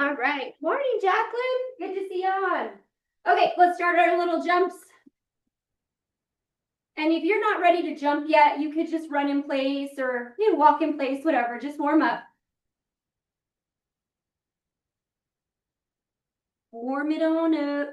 All right. Morning, Jacqueline. Good to see you on. Okay, let's start our little jumps. And if you're not ready to jump yet, you could just run in place or walk in place, whatever. Just warm up. Warm it on up.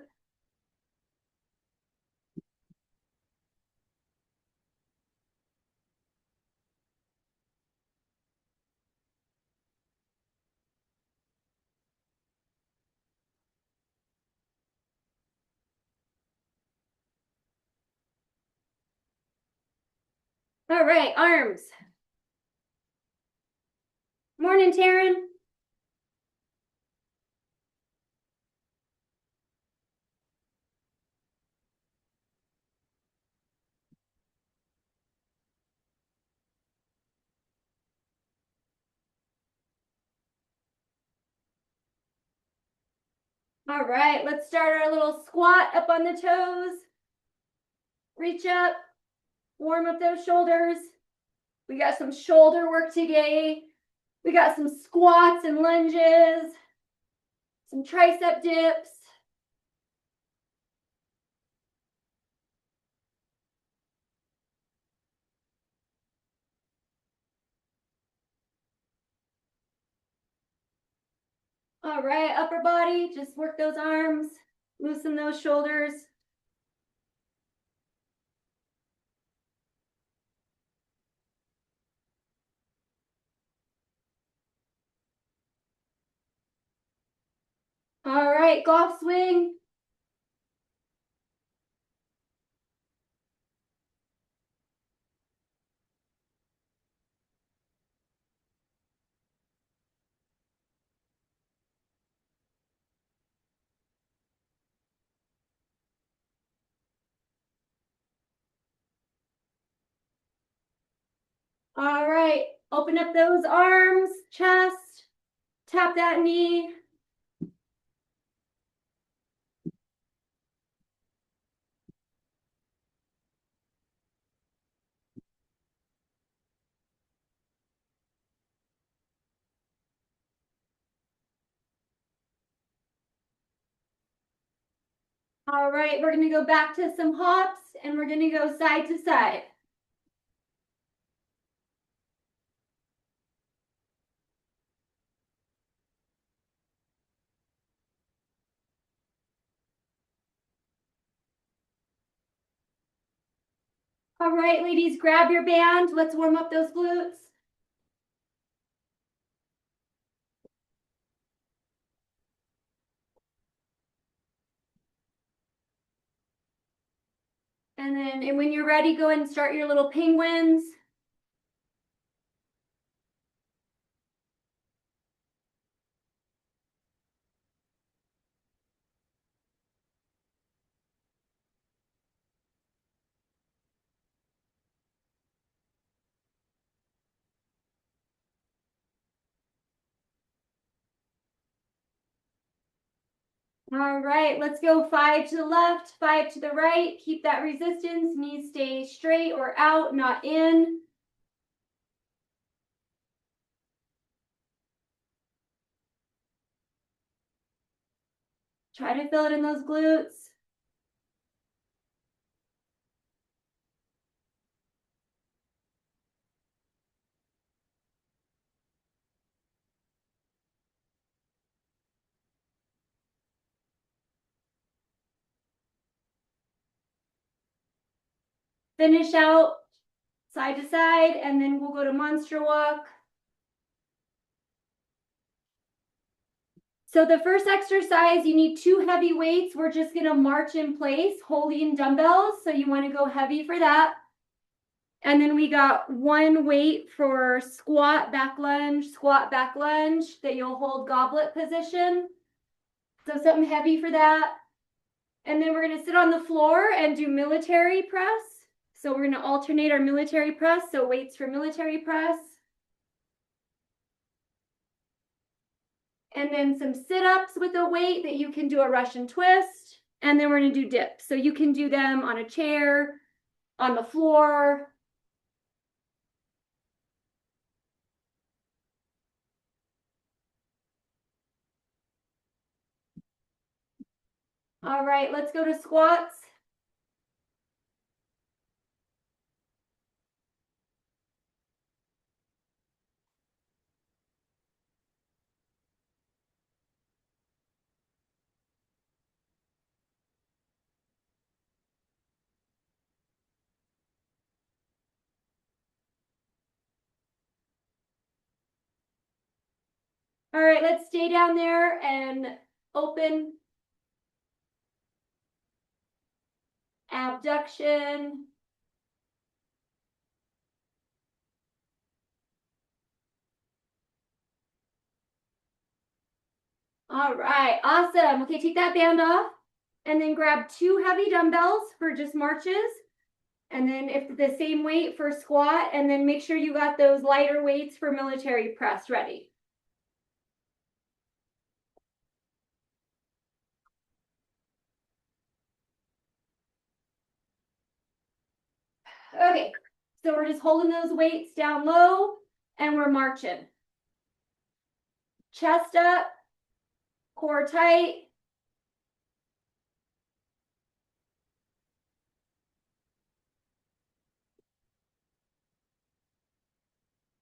All right, arms. Morning, Taryn. All right, let's start our little squat up on the toes. Reach up, warm up those shoulders. We got some shoulder work today. We got some squats and lunges, some tricep dips. All right, upper body, just work those arms, loosen those shoulders. All right, golf swing. All right, open up those arms, chest, tap that knee. All right, we're gonna go back to some hops and we're gonna go side to side. All right, ladies, grab your band. Let's warm up those glutes. And when you're ready, go ahead and start your little penguins. All right, let's go 5 to the left, 5 to the right. Keep that resistance. Knees stay straight or out, not in. Try to fill it in those glutes. Finish out side to side, and then we'll go to monster walk. So the first exercise, you need 2 heavy weights. We're just gonna march in place, holding dumbbells. So you wanna go heavy for that. And then we got 1 weight for squat, back lunge that you'll hold goblet position. So something heavy for that. And then we're gonna sit on the floor and do military press. So we're gonna alternate our military press. So weights for military press. And then some sit-ups with a weight that you can do a Russian twist. And then we're gonna do dips. So you can do them on a chair, on the floor. All right, let's go to squats. All right, let's stay down there and open abduction. All right, awesome. Okay, take that band off and then grab 2 heavy dumbbells for just marches. And then if the same weight for squat, and then make sure you got those lighter weights for military press ready. Okay, so we're just holding those weights down low and we're marching. Chest up, core tight.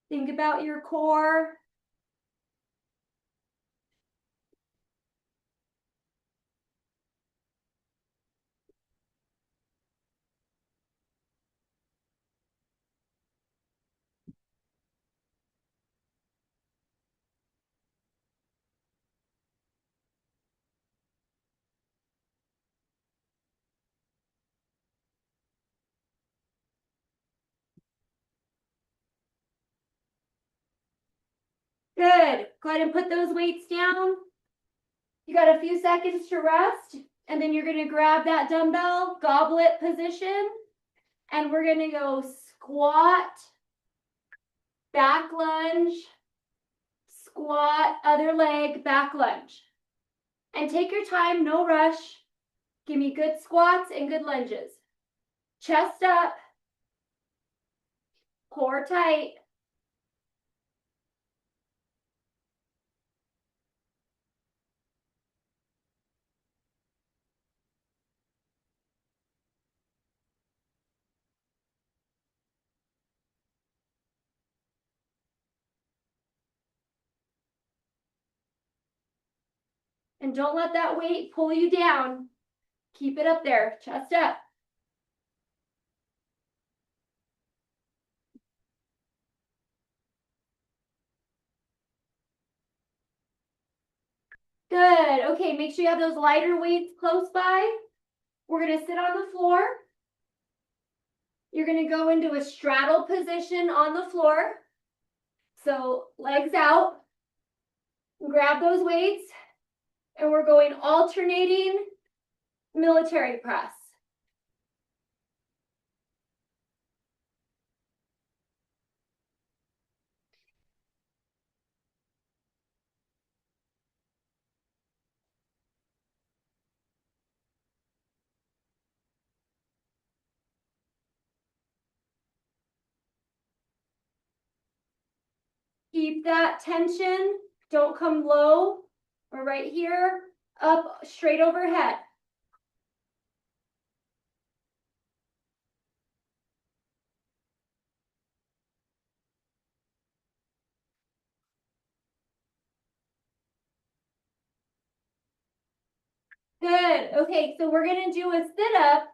Think about your core. Good. Go ahead and put those weights down. You got a few seconds to rest, and then you're going to grab that dumbbell, goblet position, and we're going to go squat, back lunge, squat, other leg, back lunge. And take your time, no rush. Give me good squats and good lunges. Chest up, core tight. And don't let that weight pull you down. Keep it up there, chest up. Good. Okay, make sure you have those lighter weights close by. We're going to sit on the floor. You're going to go into a straddle position on the floor. So legs out. Grab those weights. And we're going alternating military press. Keep that tension. Don't come low. We're right here, up straight overhead. Good. Okay, so we're going to do a sit up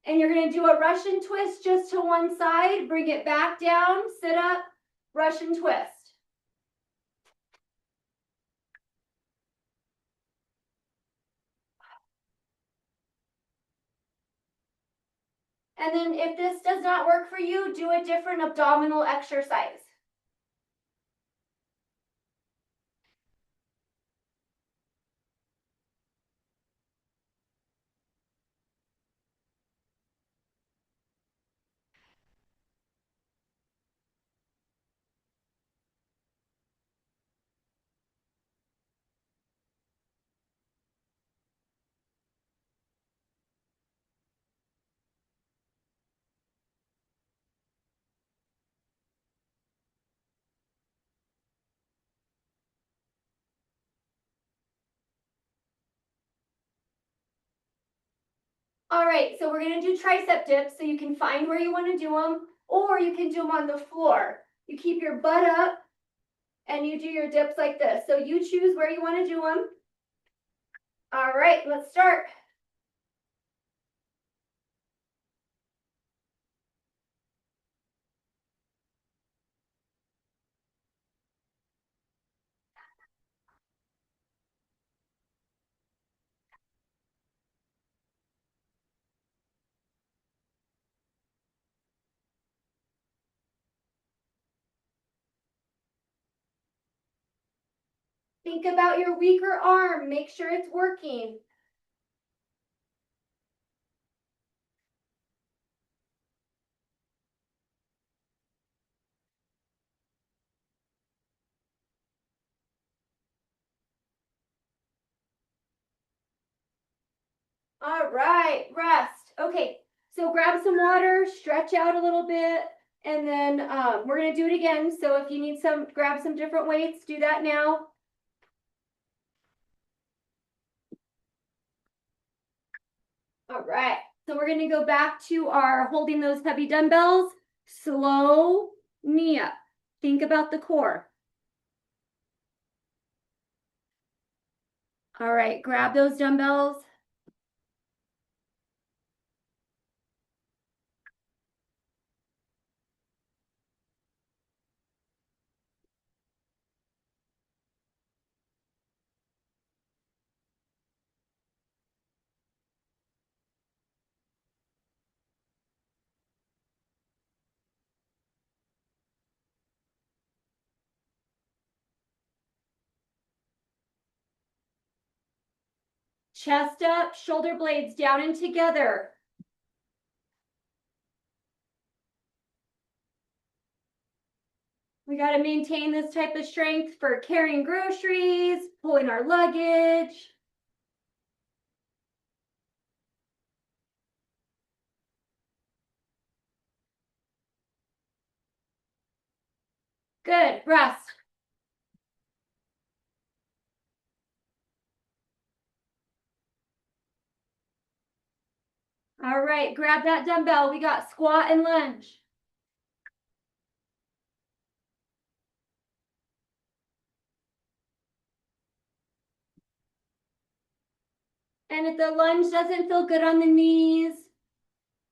and you're going to do a Russian twist just to one side. Bring it back down, sit up, Russian twist. And then if this does not work for you, do a different abdominal exercise. All right, so we're gonna do tricep dips, so you can find where you wanna do them, or you can do them on the floor. You keep your butt up and you do your dips like this. So you choose where you wanna do them. All right, let's start. Think about your weaker arm. Make sure it's working. All right, rest. Okay, so grab some water, stretch out a little bit, and then we're gonna do it again. So if you need some, grab some different weights, do that now. All right, so we're gonna go back to our holding those heavy dumbbells. Slow knee up. Think about the core. All right, grab those dumbbells. Chest up, shoulder blades down and together. We got to maintain this type of strength for carrying groceries, pulling our luggage. Good, rest. All right, grab that dumbbell. We got squat and lunge. And if the lunge doesn't feel good on the knees,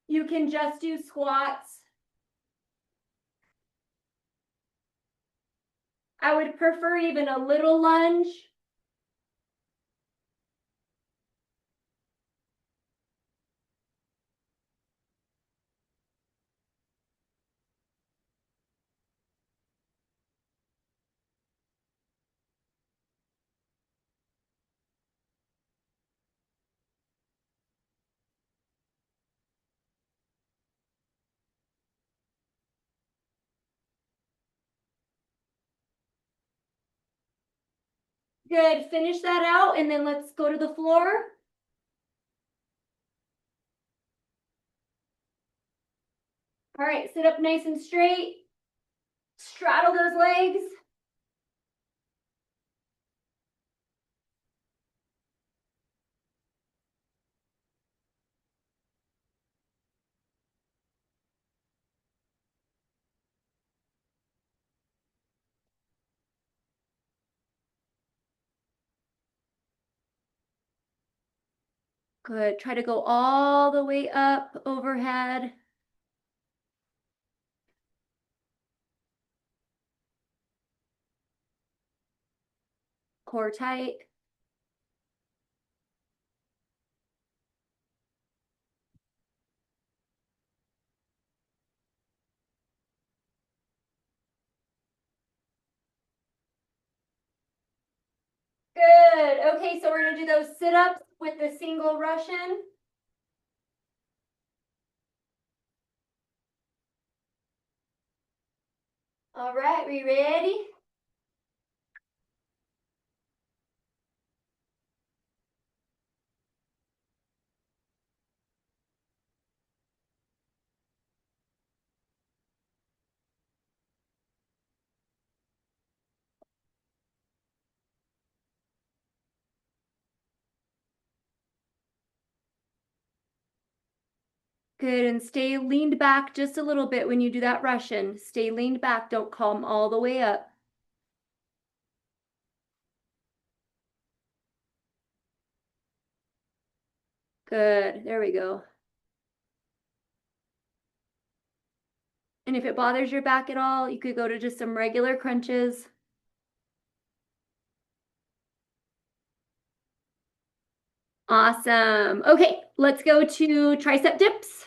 you can just do squats. I would prefer even a little lunge. Good, finish that out and then let's go to the floor. All right, sit up nice and straight. Straddle those legs. Good, try to go all the way up overhead. Core tight. Good. Okay, so we're gonna do those sit-ups with the single Russian. All right, we ready? Good, and stay leaned back just a little bit when you do that Russian. Stay leaned back, don't come all the way up. Good, there we go. And if it bothers your back at all, you could go to just some regular crunches. Awesome. Okay, let's go to tricep dips.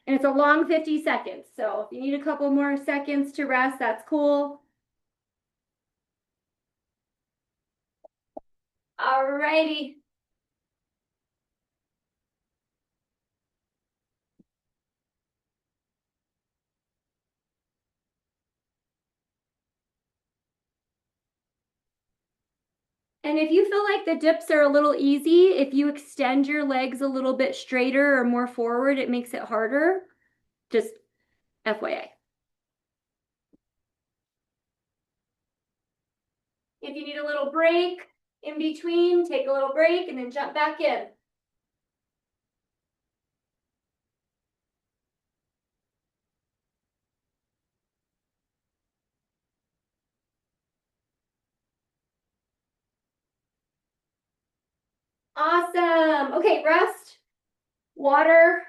And it's a long 50 seconds. So if you need a couple more seconds to rest, that's cool. All righty. And if you feel like the dips are a little easy, if you extend your legs a little bit straighter or more forward, it makes it harder. Just FYI. If you need a little break in between, take a little break and then jump back in. Awesome. Okay, rest, water,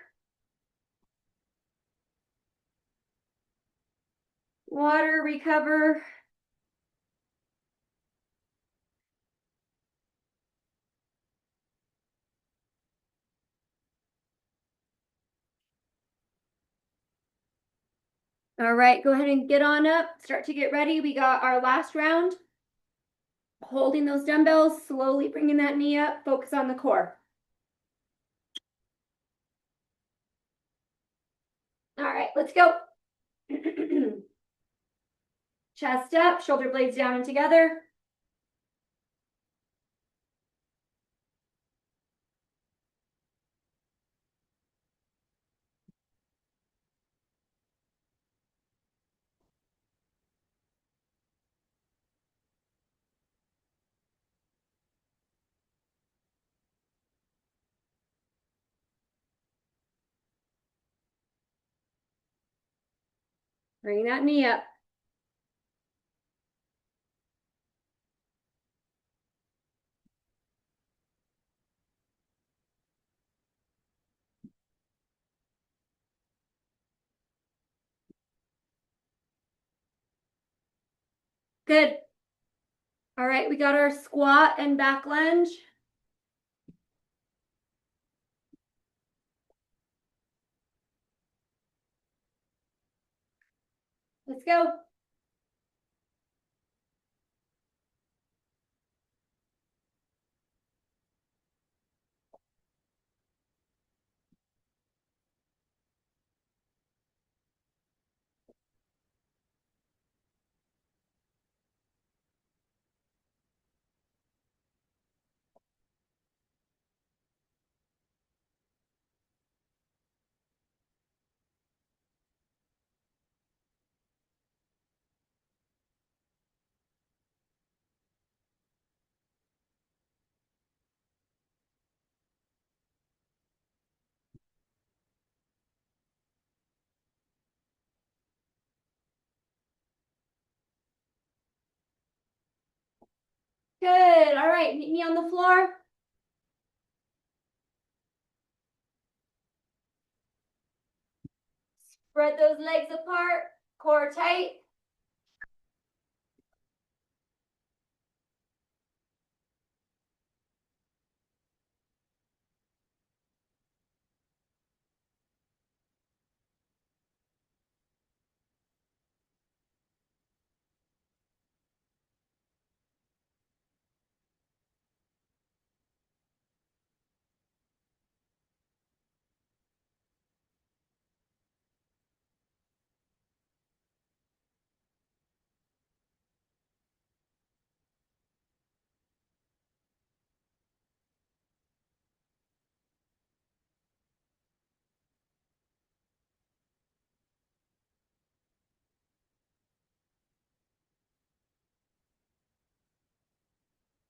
recover. All right, go ahead and get on up. Start to get ready. We got our last round. Holding those dumbbells, slowly bringing that knee up. Focus on the core. All right, let's go. Chest up, shoulder blades down and together. Bring that knee up. Good. All right, we got our squat and back lunge. Let's go. Good. All right, meet me on the floor. Spread those legs apart, core tight.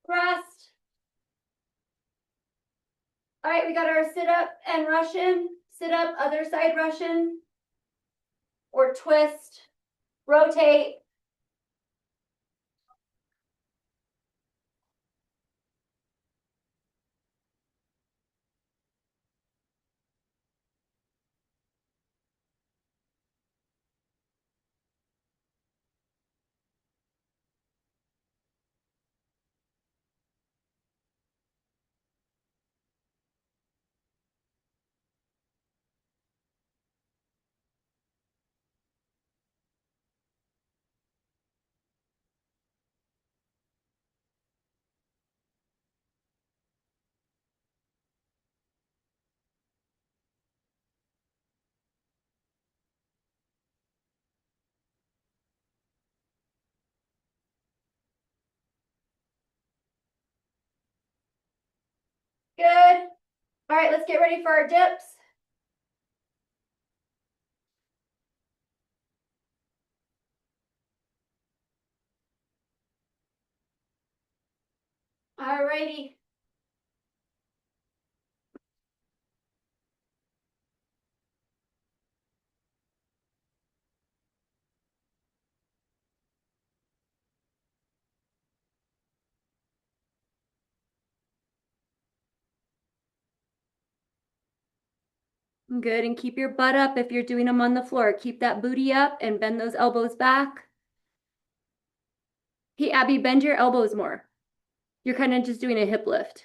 Rest. All right, we got our sit up and Russian. Sit up, other side Russian. Or twist, rotate. Good. All right, let's get ready for our dips. All righty. Good, and keep your butt up if you're doing them on the floor. Keep that booty up and bend those elbows back. Hey, Abby, bend your elbows more. You're kind of just doing a hip lift.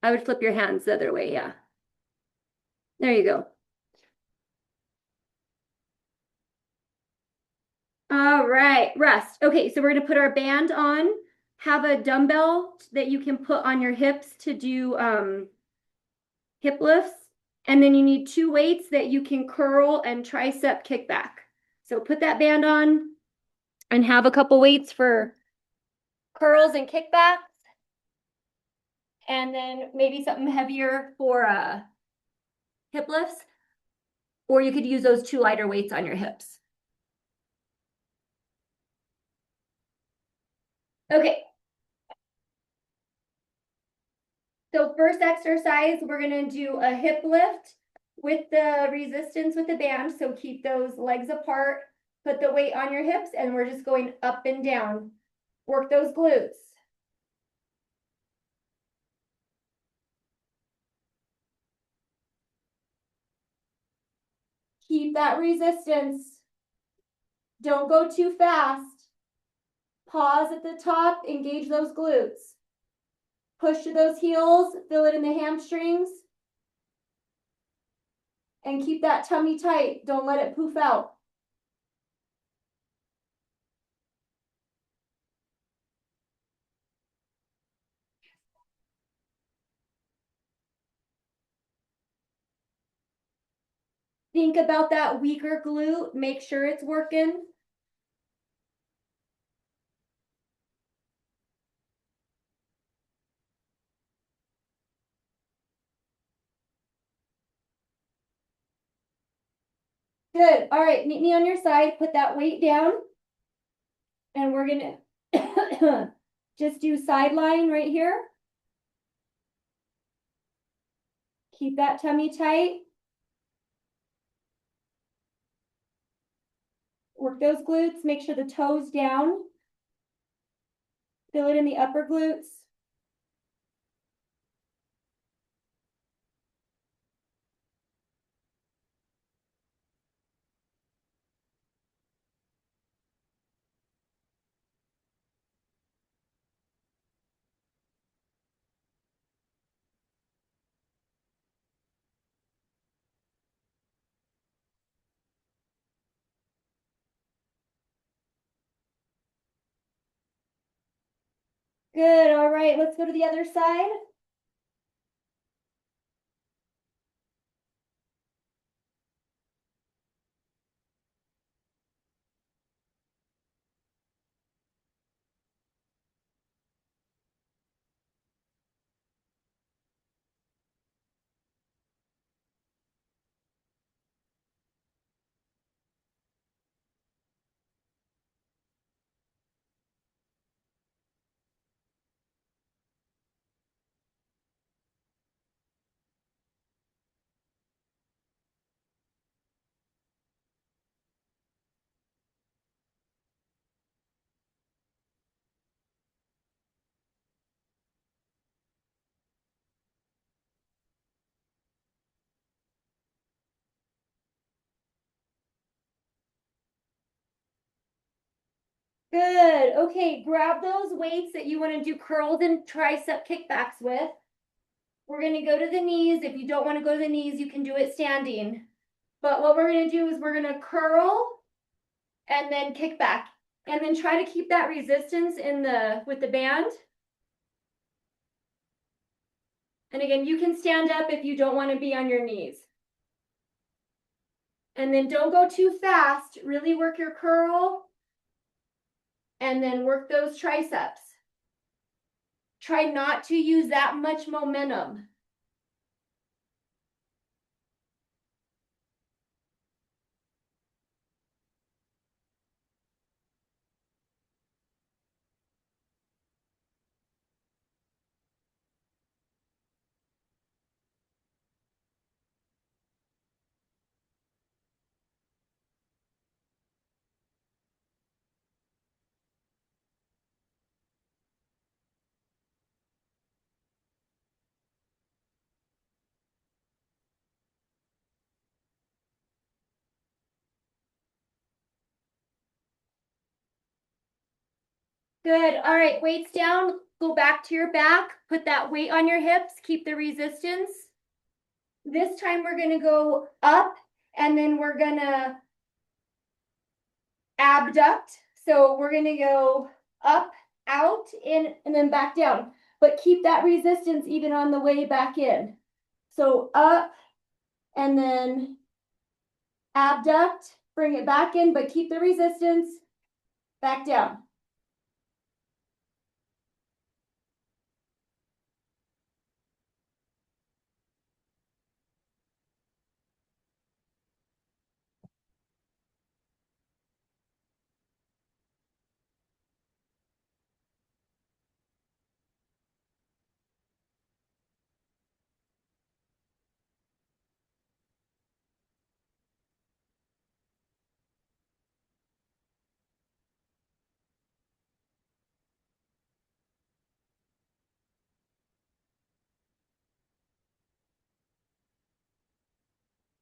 I would flip your hands the other way, yeah. There you go. All right, rest. Okay, so we're gonna put our band on. Have a dumbbell that you can put on your hips to do hip lifts. And then you need 2 weights that you can curl and tricep kickback. So put that band on and have a couple weights for curls and kickbacks. And then maybe something heavier for hip lifts. Or you could use those 2 lighter weights on your hips. Okay. So first exercise, we're gonna do a hip lift with the resistance with the band. So keep those legs apart, put the weight on your hips, and we're just going up and down. Work those glutes. Keep that resistance. Don't go too fast. Pause at the top, engage those glutes. Push to those heels, feel it in the hamstrings. And keep that tummy tight. Don't let it poof out. Think about that weaker glute. Make sure it's working. Good. All right, meet me on your side. Put that weight down. And we're gonna just do sideline right here. Keep that tummy tight. Work those glutes. Make sure the toes down. Feel it in the upper glutes. Good. All right, let's go to the other side. Good. Okay, grab those weights that you want to do curls and tricep kickbacks with. We're going to go to the knees. If you don't want to go to the knees, you can do it standing. But what we're going to do is we're going to curl and then kick back. And then try to keep that resistance in with the band. And again, you can stand up if you don't want to be on your knees. And then don't go too fast. Really work your curl. And then work those triceps. Try not to use that much momentum. Good. All right, weights down. Go back to your back. Put that weight on your hips. Keep the resistance. This time we're going to go up and then we're going to abduct. So we're going to go up, out, in, and then back down. But keep that resistance even on the way back in. So up and then abduct, bring it back in, but keep the resistance, back down.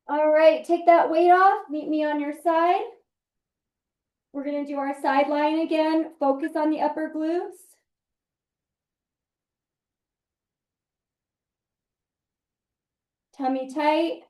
All right, take that weight off. Meet me on your side. We're going to do our side line again. Focus on the upper glutes. Tummy tight.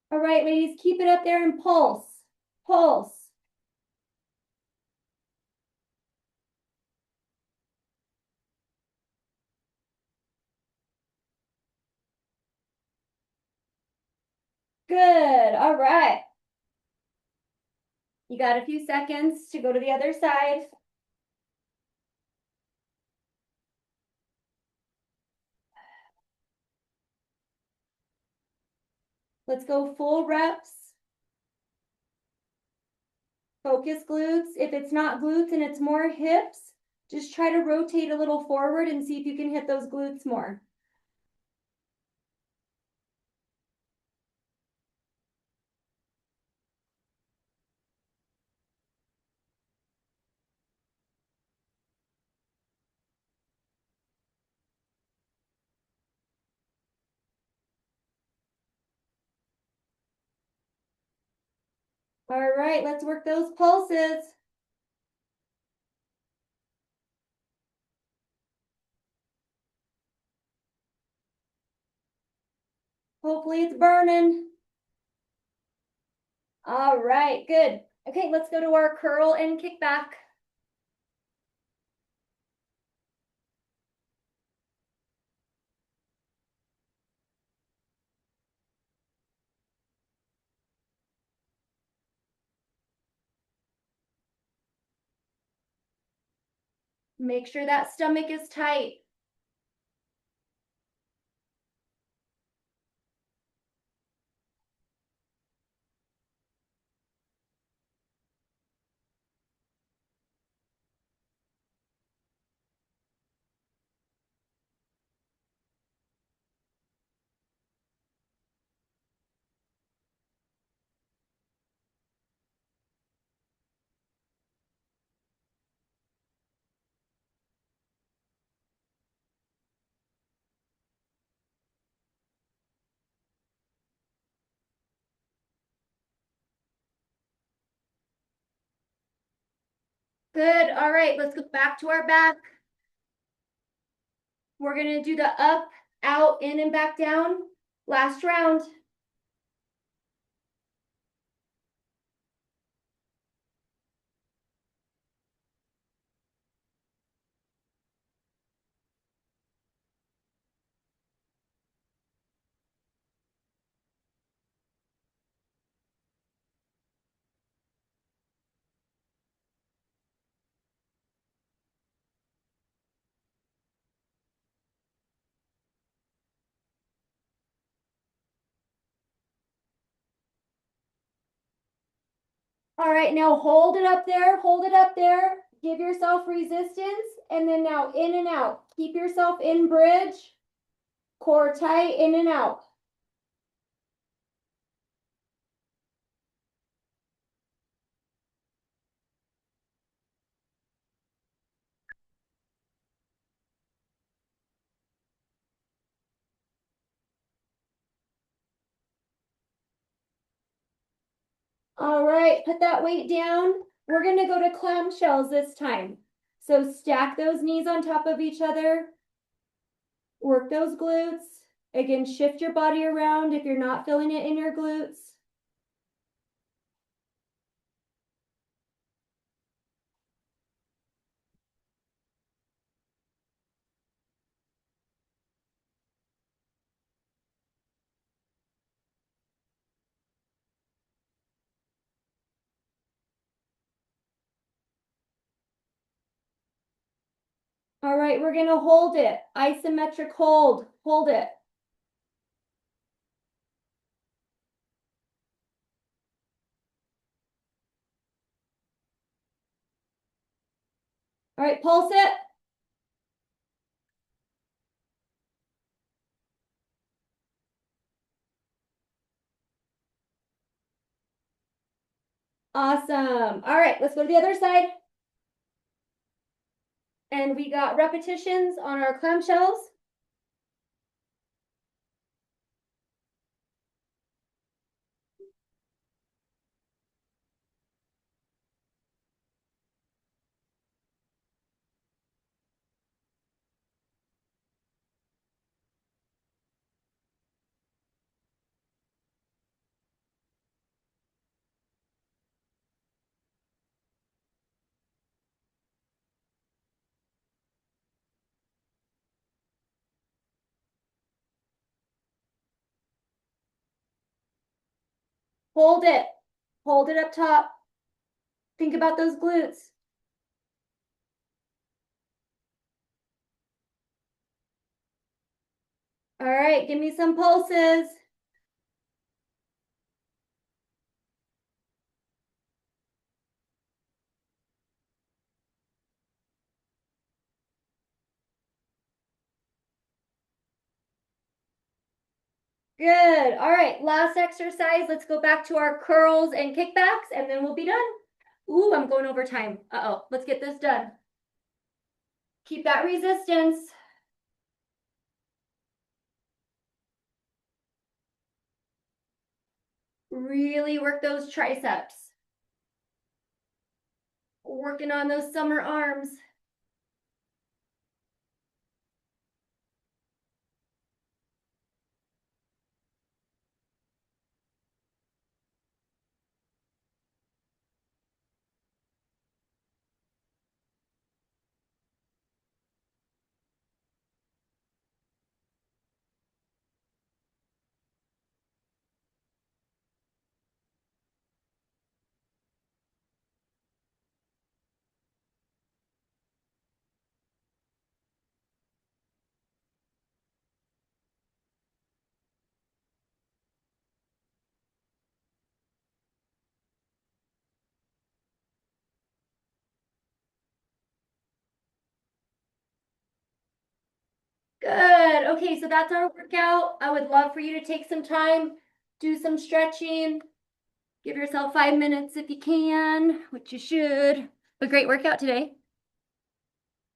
All right, ladies, keep it up there and pulse. Pulse. Good. All right. You got a few seconds to go to the other side. Let's go full reps. Focus glutes. If it's not glutes and it's more hips, just try to rotate a little forward and see if you can hit those glutes more. All right, let's work those pulses. Hopefully it's burning. All right, good. Okay, let's go to our curl and kick back. Make sure that stomach is tight. Good. All right, let's go back to our back. We're gonna do the up, out, in, and back down. Last round. All right, now hold it up there, hold it up there. Give yourself resistance, and then now in and out. Keep yourself in bridge, core tight, in and out. All right, put that weight down. We're gonna go to clamshells this time. So stack those knees on top of each other. Work those glutes. Again, shift your body around if you're not feeling it in your glutes. All right, we're gonna hold it. Isometric hold. Hold it. All right, pulse it. Awesome. All right, let's go to the other side. And we got repetitions on our clamshells. Hold it. Hold it up top. Think about those glutes. All right, give me some pulses. Good. All right, last exercise. Let's go back to our curls and kickbacks, and then we'll be done. Ooh, I'm going over time. Uh-oh, let's get this done. Keep that resistance. Really work those triceps. Working on those summer arms. Good. Okay, so that's our workout. I would love for you to take some time, do some stretching. Give yourself 5 minutes if you can, which you should. A great workout today.